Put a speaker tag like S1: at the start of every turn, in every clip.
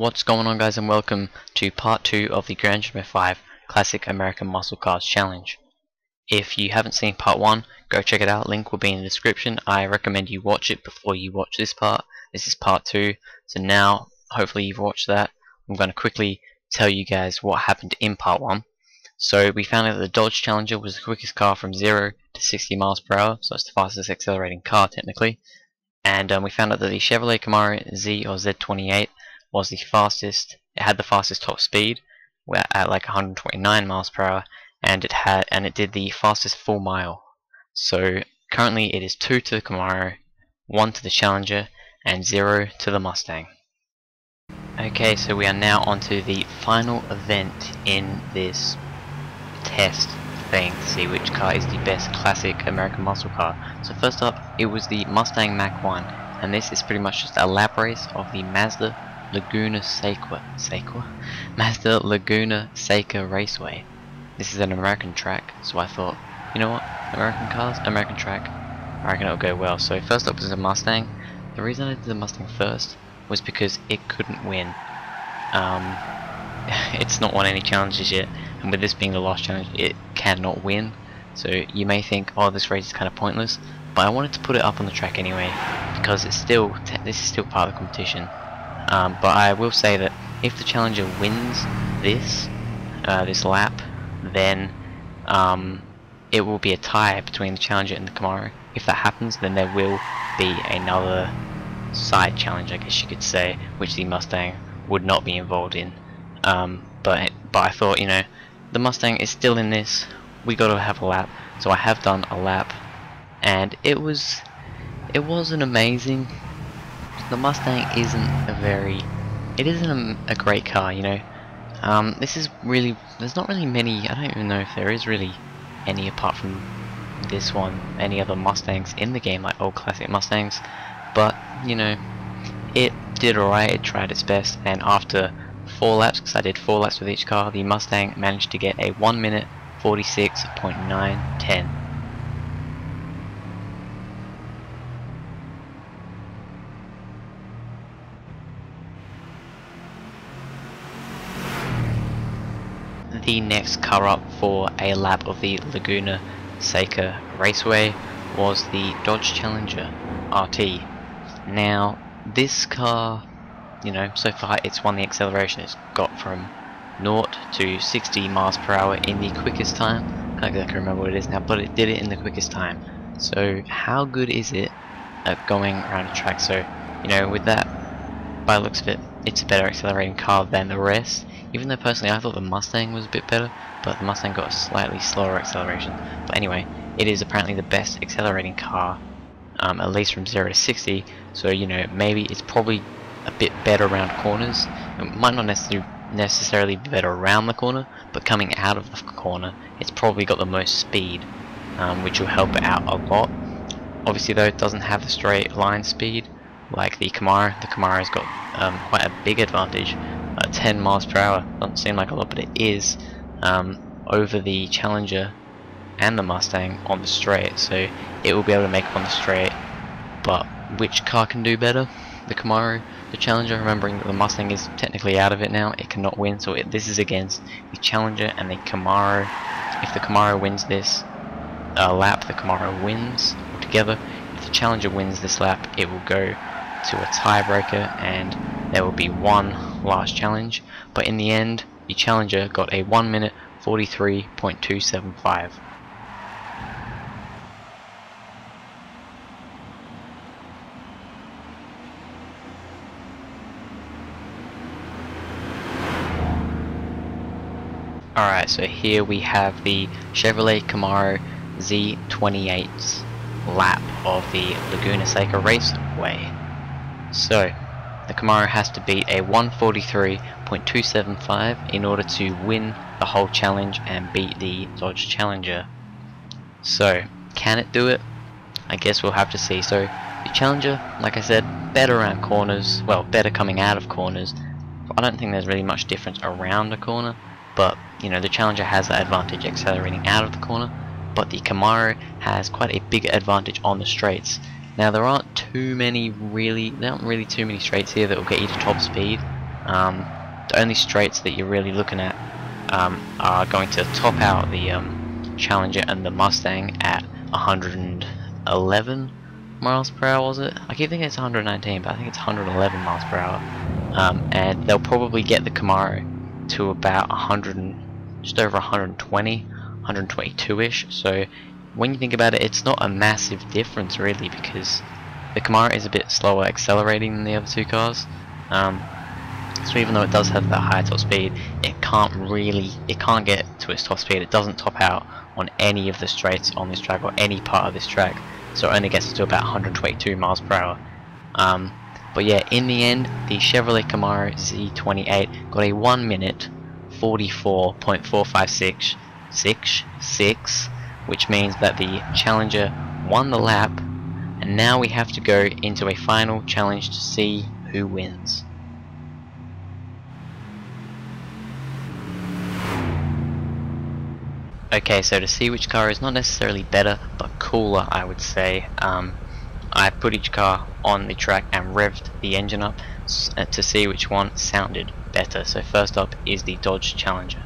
S1: What's going on, guys, and welcome to part 2 of the Gran 5 Classic American Muscle Cars Challenge. If you haven't seen part 1, go check it out, link will be in the description. I recommend you watch it before you watch this part. This is part 2, so now hopefully you've watched that. I'm going to quickly tell you guys what happened in part 1. So we found out that the Dodge Challenger was the quickest car from 0 to 60 miles per hour, so it's the fastest accelerating car technically. And we found out that the Chevrolet Camaro Z or Z28 was the fastest. It had the fastest top speed at like 129 miles per hour, and it did the fastest full mile. So currently it is 2 to the Camaro, 1 to the Challenger, and 0 to the Mustang. Okay, so we are now on to the final event in this test thing to see which car is the best classic American muscle car. So first up, it was the Mustang Mach 1, and this is pretty much just a lap race of the Mazda Laguna Seca Raceway. This is an American track, so I thought, you know what, American cars, American track, I reckon it'll go well. So first up was the Mustang. The reason I did the Mustang first was because it couldn't win. It's not won any challenges yet, and with this being the last challenge, it cannot win. So you may think, oh, this race is kind of pointless, but I wanted to put it up on the track anyway because it's still this is still part of the competition. But I will say that if the Challenger wins this lap, then it will be a tie between the Challenger and the Camaro. If that happens, then there will be another side challenge, I guess you could say, which the Mustang would not be involved in. But I thought, you know, the Mustang is still in this. We got to have a lap, so I have done a lap, and it wasn't amazing. The Mustang isn't a great car, you know. This is really, there's not really many, I don't even know if there is really any apart from this one, any other Mustangs in the game, like old classic Mustangs, but, you know, it did alright, it tried its best, and after 4 laps, because I did 4 laps with each car, the Mustang managed to get a 1 minute 46.910. The next car up for a lap of the Laguna Seca Raceway was the Dodge Challenger RT. Now this car, you know, so far it's won the acceleration. It's got from 0 to 60 miles per hour in the quickest time. Can't exactly remember what it is now, but it did it in the quickest time. So how good is it at going around a track? So, you know, with that, by the looks of it, it's a better accelerating car than the rest. Even though personally I thought the Mustang was a bit better, but the Mustang got a slightly slower acceleration. But anyway, it is apparently the best accelerating car, at least from 0 to 60. So, you know, maybe it's probably a bit better around corners. It might not necessarily be better around the corner, but coming out of the corner, it's probably got the most speed, which will help it out a lot. Obviously though, it doesn't have the straight line speed like the Camaro. The Camaro's got quite a big advantage, 10 miles per hour. Doesn't seem like a lot, but it is, over the Challenger and the Mustang on the straight, so it will be able to make it on the straight. But which car can do better? The Camaro, the Challenger, remembering that the Mustang is technically out of it now, it cannot win, so this is against the Challenger and the Camaro. If the Camaro wins this lap, the Camaro wins altogether. If the Challenger wins this lap, it will go to a tiebreaker and there will be one last challenge, but in the end the Challenger got a 1 minute 43.275. Alright, so here we have the Chevrolet Camaro Z28's lap of the Laguna Seca Raceway. So the Camaro has to beat a 143.275 in order to win the whole challenge and beat the Dodge Challenger. So can it do it? I guess we'll have to see. So the Challenger, like I said, better around corners, well, better coming out of corners. I don't think there's really much difference around a corner, but you know, the Challenger has that advantage accelerating out of the corner, but the Camaro has quite a big advantage on the straights. Now there aren't really too many straights here that will get you to top speed, The only straights that you're really looking at are going to top out the Challenger and the Mustang at 111 miles per hour, was it? I keep thinking it's 119, but I think it's 111 miles per hour. And they'll probably get the Camaro to about 100 and just over 120, 122-ish. So when you think about it, it's not a massive difference really, because the Camaro is a bit slower accelerating than the other two cars. So even though it does have that high top speed, it can't get to its top speed. It doesn't top out on any of the straights on this track or any part of this track, so it only gets to about 122 miles per hour. But yeah, in the end, the Chevrolet Camaro Z28 got a 1 minute 44.456, which means that the Challenger won the lap, and now we have to go into a final challenge to see who wins. Okay, so to see which car is not necessarily better, but cooler, I would say, I put each car on the track and revved the engine up to see which one sounded better. So first up is the Dodge Challenger.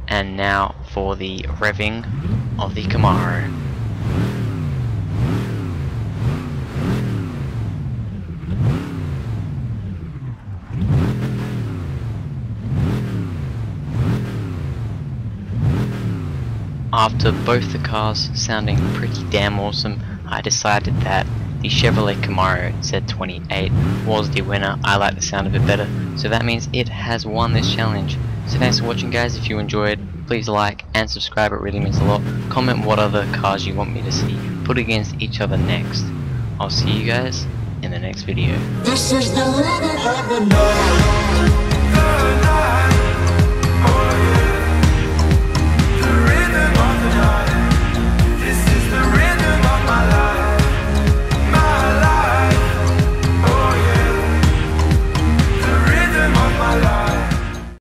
S1: And now for the revving of the Camaro. After both the cars sounding pretty damn awesome, I decided that the Chevrolet Camaro Z28 was the winner. I like the sound of it better, so that means it has won this challenge. So thanks for watching, guys. If you enjoyed, please like and subscribe, it really means a lot. Comment what other cars you want me to see put against each other next. I'll see you guys in the next video.
S2: This is the rhythm of the night.